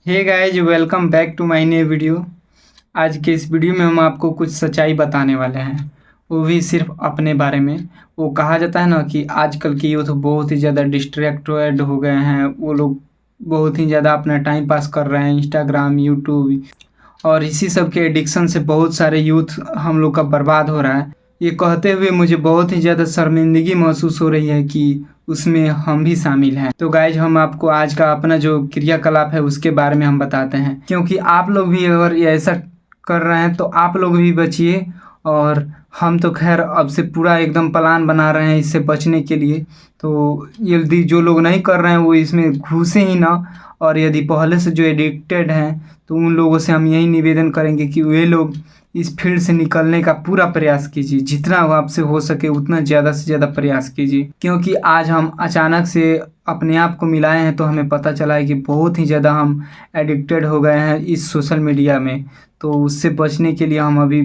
Hey guys, welcome back to my new video. आज के इस वीडियो में हम आपको कुछ सच्चाई बताने वाले हैं, वो भी सिर्फ अपने बारे में। वो कहा जाता है ना कि आजकल के यूथ बहुत ही ज़्यादा डिस्ट्रैक्टेड हो गए हैं। वो लोग बहुत ही ज़्यादा अपना टाइम पास कर रहे हैं, इंस्टाग्राम, यूट्यूब, और इसी सब के एडिक्शन से बहुत सारे यूथ हम लोग का बर्बाद हो रहा है। ये कहते हुए मुझे बहुत ही ज़्यादा शर्मिंदगी महसूस हो रही है कि उसमें हम भी शामिल हैं। तो गाइज, हम आपको आज का अपना जो क्रियाकलाप है उसके बारे में हम बताते हैं, क्योंकि आप लोग भी अगर ये ऐसा कर रहे हैं तो आप लोग भी बचिए। और हम तो खैर अब से पूरा एकदम प्लान बना रहे हैं इससे बचने के लिए। तो यदि जो लोग नहीं कर रहे हैं वो इसमें घुसे ही ना, और यदि पहले से जो एडिक्टेड हैं तो उन लोगों से हम यही निवेदन करेंगे कि वे लोग इस फील्ड से निकलने का पूरा प्रयास कीजिए। जितना आपसे हो सके उतना ज़्यादा से ज़्यादा प्रयास कीजिए, क्योंकि आज हम अचानक से अपने आप को मिलाए हैं तो हमें पता चला है कि बहुत ही ज़्यादा हम एडिक्टेड हो गए हैं इस सोशल मीडिया में। तो उससे बचने के लिए हम अभी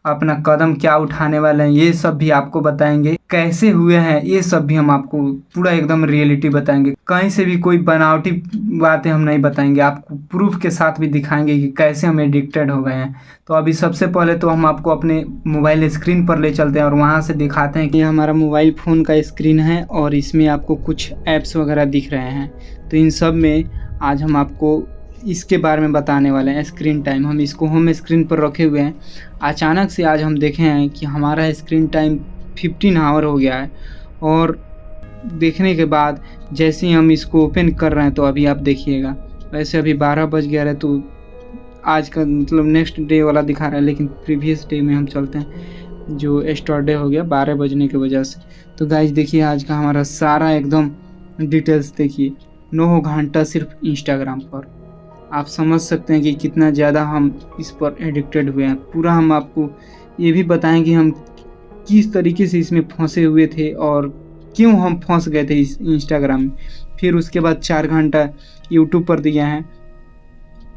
अपना कदम क्या उठाने वाले हैं ये सब भी आपको बताएंगे। कैसे हुए हैं ये सब भी हम आपको पूरा एकदम रियलिटी बताएंगे। कहीं से भी कोई बनावटी बातें हम नहीं बताएंगे, आपको प्रूफ के साथ भी दिखाएंगे कि कैसे हम एडिक्टेड हो गए हैं। तो अभी सबसे पहले तो हम आपको अपने मोबाइल स्क्रीन पर ले चलते हैं और वहाँ से दिखाते हैं कि हमारा मोबाइल फ़ोन का स्क्रीन है और इसमें आपको कुछ ऐप्स वगैरह दिख रहे हैं। तो इन सब में आज हम आपको इसके बारे में बताने वाले हैं। स्क्रीन टाइम, हम इसको होम स्क्रीन पर रखे हुए हैं। अचानक से आज हम देखे हैं कि हमारा स्क्रीन टाइम 15 आवर हो गया है। और देखने के बाद जैसे ही हम इसको ओपन कर रहे हैं तो अभी आप देखिएगा, वैसे अभी 12 बज गया है। तो आज का मतलब नेक्स्ट डे वाला दिखा रहा है, लेकिन प्रीवियस डे में हम चलते हैं जो एस्टरडे हो गया 12 बजने की वजह से। तो गाइज देखिए, आज का हमारा सारा एकदम डिटेल्स देखिए। 9 घंटा सिर्फ इंस्टाग्राम पर। आप समझ सकते हैं कि कितना ज़्यादा हम इस पर एडिक्टेड हुए हैं। पूरा हम आपको ये भी बताएं कि हम किस तरीके से इसमें फंसे हुए थे और क्यों हम फंस गए थे इस इंस्टाग्राम में। फिर उसके बाद 4 घंटा यूट्यूब पर दिया है,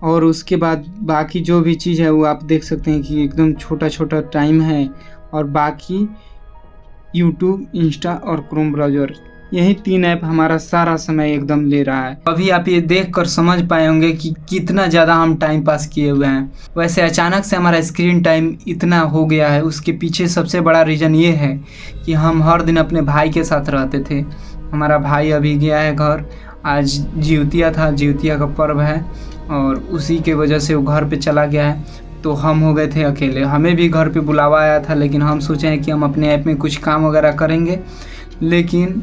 और उसके बाद बाकी जो भी चीज़ है वो आप देख सकते हैं कि एकदम छोटा छोटा टाइम है। और बाकी यूट्यूब, इंस्टा और क्रोम ब्राउज़र, यही 3 ऐप हमारा सारा समय एकदम ले रहा है। अभी आप ये देख कर समझ पाए होंगे कि कितना ज़्यादा हम टाइम पास किए हुए हैं। वैसे अचानक से हमारा स्क्रीन टाइम इतना हो गया है, उसके पीछे सबसे बड़ा रीज़न ये है कि हम हर दिन अपने भाई के साथ रहते थे। हमारा भाई अभी गया है घर, आज जिउतिया था, जिउतिया का पर्व है, और उसी के वजह से वो घर पे चला गया है। तो हम हो गए थे अकेले। हमें भी घर पे बुलावा आया था, लेकिन हम सोचे हैं कि हम अपने ऐप में कुछ काम वगैरह करेंगे। लेकिन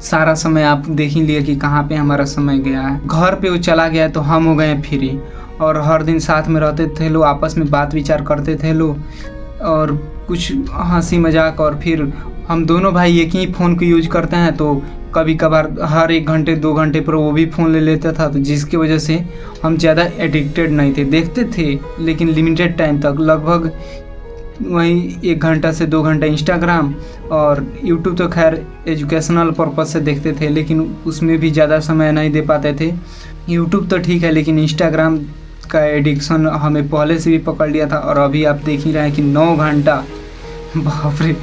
सारा समय आप देख ही लिया कि कहाँ पे हमारा समय गया है। घर पे वो चला गया तो हम हो गए फ्री, और हर दिन साथ में रहते थे लोग, आपस में बात विचार करते थे लोग, और कुछ हंसी मजाक। और फिर हम दोनों भाई एक ही फ़ोन को यूज करते हैं, तो कभी कभार हर 1 घंटे 2 घंटे पर वो भी फ़ोन ले लेता था। तो जिसकी वजह से हम ज़्यादा एडिक्टेड नहीं थे, देखते थे लेकिन लिमिटेड टाइम तक। लगभग वहीं 1 घंटा से 2 घंटा इंस्टाग्राम, और यूट्यूब तो खैर एजुकेशनल पर्पज़ से देखते थे, लेकिन उसमें भी ज़्यादा समय नहीं दे पाते थे। यूट्यूब तो ठीक है, लेकिन इंस्टाग्राम का एडिक्शन हमें पहले से भी पकड़ लिया था। और अभी आप देख ही रहे हैं कि 9 घंटा, बाप रे!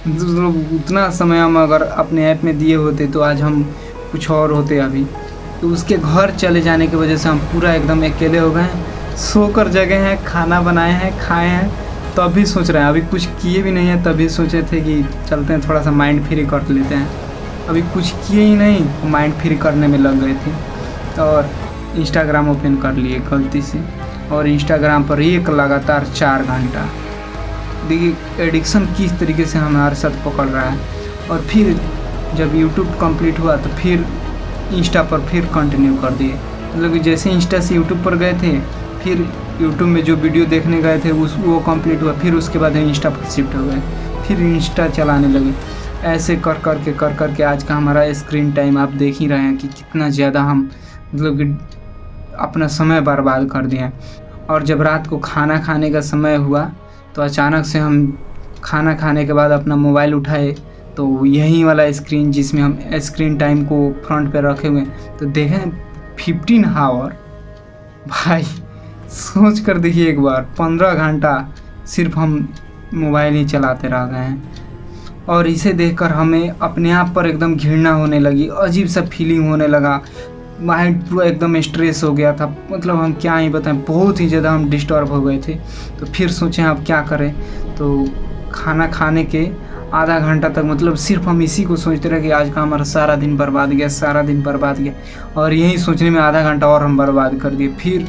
उतना समय हम अगर अपने ऐप में दिए होते तो आज हम कुछ और होते अभी। तो उसके घर चले जाने की वजह से हम पूरा एकदम अकेले हो गए हैं। सोकर जगे हैं, खाना बनाए हैं, खाए हैं, तब भी सोच रहे हैं, अभी कुछ किए भी नहीं हैं तभी सोचे थे कि चलते हैं थोड़ा सा माइंड फ्री कर लेते हैं। अभी कुछ किए ही नहीं, माइंड फ्री करने में लग गए थे और इंस्टाग्राम ओपन कर लिए गलती से। और इंस्टाग्राम पर एक लगातार 4 घंटा। देखिए एडिक्शन किस तरीके से हमारे साथ पकड़ रहा है। और फिर जब यूट्यूब कंप्लीट हुआ तो फिर इंस्टा पर फिर कंटिन्यू कर दिए। मतलब जैसे इंस्टा से यूट्यूब पर गए थे, फिर यूट्यूब में जो वीडियो देखने गए थे वो कंप्लीट हुआ, फिर उसके बाद इंस्टा पर शिफ्ट हो गए, फिर इंस्टा चलाने लगे। ऐसे कर करके आज का हमारा स्क्रीन टाइम आप देख ही रहे हैं कि कितना ज़्यादा हम मतलब कि अपना समय बर्बाद कर दिए हैं। और जब रात को खाना खाने का समय हुआ तो अचानक से हम खाना खाने के बाद अपना मोबाइल उठाए, तो यही वाला स्क्रीन जिसमें हम स्क्रीन टाइम को फ्रंट पे रखे हुए, तो देखें 15 आवर। भाई सोच कर देखिए एक बार, 15 घंटा सिर्फ हम मोबाइल ही चलाते रह गए हैं। और इसे देखकर हमें अपने आप पर एकदम घृणा होने लगी, अजीब सा फीलिंग होने लगा। माइंड पूरा एकदम स्ट्रेस हो गया था, मतलब हम क्या ही बताएं, बहुत ही ज़्यादा हम डिस्टर्ब हो गए थे। तो फिर सोचें अब क्या करें। तो खाना खाने के आधा घंटा तक मतलब सिर्फ हम इसी को सोचते रहे कि आज का हमारा सारा दिन बर्बाद गया, सारा दिन बर्बाद गया, और यही सोचने में आधा घंटा और हम बर्बाद कर दिए। फिर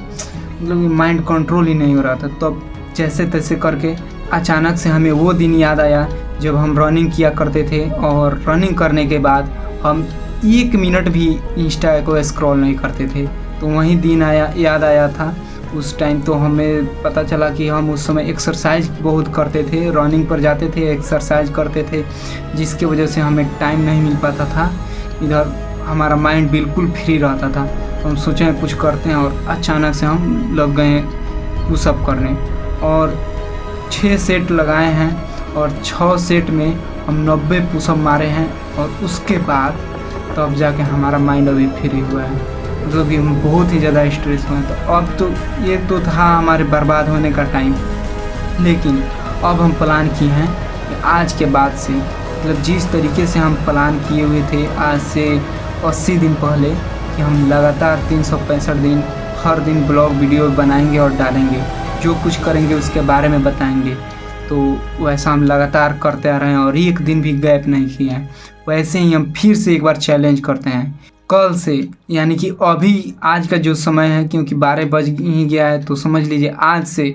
मतलब माइंड कंट्रोल ही नहीं हो रहा था। तो जैसे तैसे करके अचानक से हमें वो दिन याद आया जब हम रनिंग किया करते थे, और रनिंग करने के बाद हम 1 मिनट भी इंस्टा को स्क्रॉल नहीं करते थे। तो वही दिन याद आया था। उस टाइम तो हमें पता चला कि हम उस समय एक्सरसाइज बहुत करते थे, रनिंग पर जाते थे, एक्सरसाइज करते थे, जिसकी वजह से हमें टाइम नहीं मिल पाता था, इधर हमारा माइंड बिल्कुल फ्री रहता था। तो हम सोचे कुछ करते हैं, और अचानक से हम लग गए पुशअप करने, और 6 सेट लगाए हैं, और 6 सेट में हम 90 पुशअप मारे हैं। और उसके बाद तब जाके हमारा माइंड अभी फ्री हुआ है, मतलब कि हम बहुत ही ज़्यादा स्ट्रेस हुए हैं। तो अब तो ये तो था हमारे बर्बाद होने का टाइम, लेकिन अब हम प्लान किए हैं कि आज के बाद से, मतलब जिस तरीके से हम प्लान किए हुए थे आज से 80 दिन पहले, कि हम लगातार 365 दिन हर दिन ब्लॉग वीडियो बनाएंगे और डालेंगे, जो कुछ करेंगे उसके बारे में बताएंगे। तो वैसा हम लगातार करते आ रहे हैं और एक दिन भी गैप नहीं किया है। वैसे ही हम फिर से एक बार चैलेंज करते हैं कल से, यानी कि अभी आज का जो समय है, क्योंकि 12 बज ही गया है, तो समझ लीजिए आज से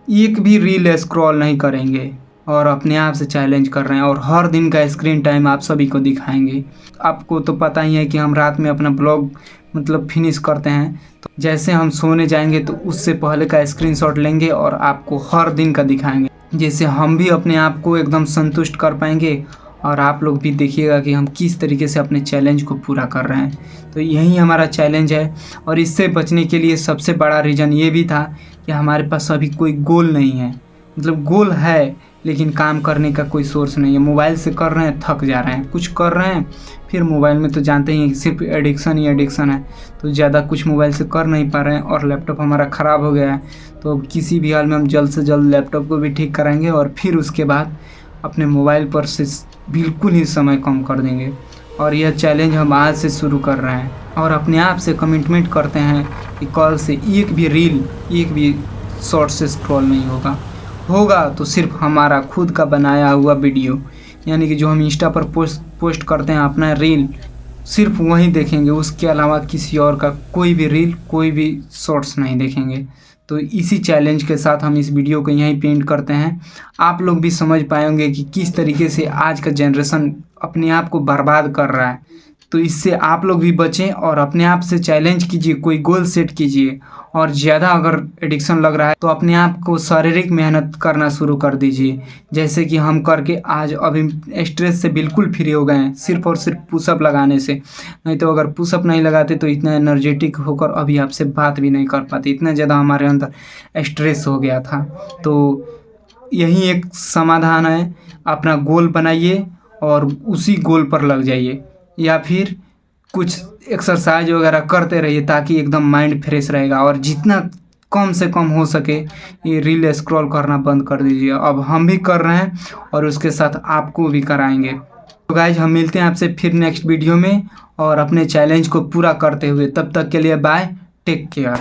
एक भी रील स्क्रॉल नहीं करेंगे, और अपने आप से चैलेंज कर रहे हैं। और हर दिन का स्क्रीन टाइम आप सभी को दिखाएंगे। आपको तो पता ही है कि हम रात में अपना ब्लॉग मतलब फिनिश करते हैं, तो जैसे हम सोने जाएंगे तो उससे पहले का स्क्रीनशॉट लेंगे और आपको हर दिन का दिखाएंगे, जिससे हम भी अपने आप को एकदम संतुष्ट कर पाएंगे, और आप लोग भी देखिएगा कि हम किस तरीके से अपने चैलेंज को पूरा कर रहे हैं। तो यही हमारा चैलेंज है। और इससे बचने के लिए सबसे बड़ा रीज़न ये भी था कि हमारे पास अभी कोई गोल नहीं है, मतलब गोल है लेकिन काम करने का कोई सोर्स नहीं है। मोबाइल से कर रहे हैं, थक जा रहे हैं, कुछ कर रहे हैं, फिर मोबाइल में तो जानते ही हैं कि सिर्फ एडिक्शन ही एडिक्शन है, तो ज़्यादा कुछ मोबाइल से कर नहीं पा रहे हैं। और लैपटॉप हमारा ख़राब हो गया है, तो अब किसी भी हाल में हम जल्द से जल्द लैपटॉप को भी ठीक कराएंगे, और फिर उसके बाद अपने मोबाइल पर से बिल्कुल ही समय कम कर देंगे। और यह चैलेंज हम आज से शुरू कर रहे हैं, और अपने आप से कमिटमेंट करते हैं कि कल से एक भी रील, एक भी शॉर्ट से स्क्रॉल नहीं होगा तो सिर्फ हमारा खुद का बनाया हुआ वीडियो, यानी कि जो हम इंस्टा पर पोस्ट करते हैं अपना रील, सिर्फ वही देखेंगे, उसके अलावा किसी और का कोई भी रील, कोई भी शॉर्ट्स नहीं देखेंगे। तो इसी चैलेंज के साथ हम इस वीडियो को यहीं पे एंड करते हैं। आप लोग भी समझ पाएंगे कि किस तरीके से आज का जनरेशन अपने आप को बर्बाद कर रहा है। तो इससे आप लोग भी बचें और अपने आप से चैलेंज कीजिए, कोई गोल सेट कीजिए, और ज़्यादा अगर एडिक्शन लग रहा है तो अपने आप को शारीरिक मेहनत करना शुरू कर दीजिए, जैसे कि हम करके आज अभी स्ट्रेस से बिल्कुल फ्री हो गए हैं, सिर्फ और सिर्फ पुशअप लगाने से। नहीं तो अगर पुशअप नहीं लगाते तो इतना एनर्जेटिक होकर अभी आपसे बात भी नहीं कर पाते, इतना ज़्यादा हमारे अंदर स्ट्रेस हो गया था। तो यही एक समाधान है, अपना गोल बनाइए और उसी गोल पर लग जाइए, या फिर कुछ एक्सरसाइज वगैरह करते रहिए ताकि एकदम माइंड फ्रेश रहेगा। और जितना कम से कम हो सके ये रील स्क्रॉल करना बंद कर दीजिए। अब हम भी कर रहे हैं और उसके साथ आपको भी कराएंगे। तो गाइज हम मिलते हैं आपसे फिर नेक्स्ट वीडियो में, और अपने चैलेंज को पूरा करते हुए। तब तक के लिए बाय, टेक केयर।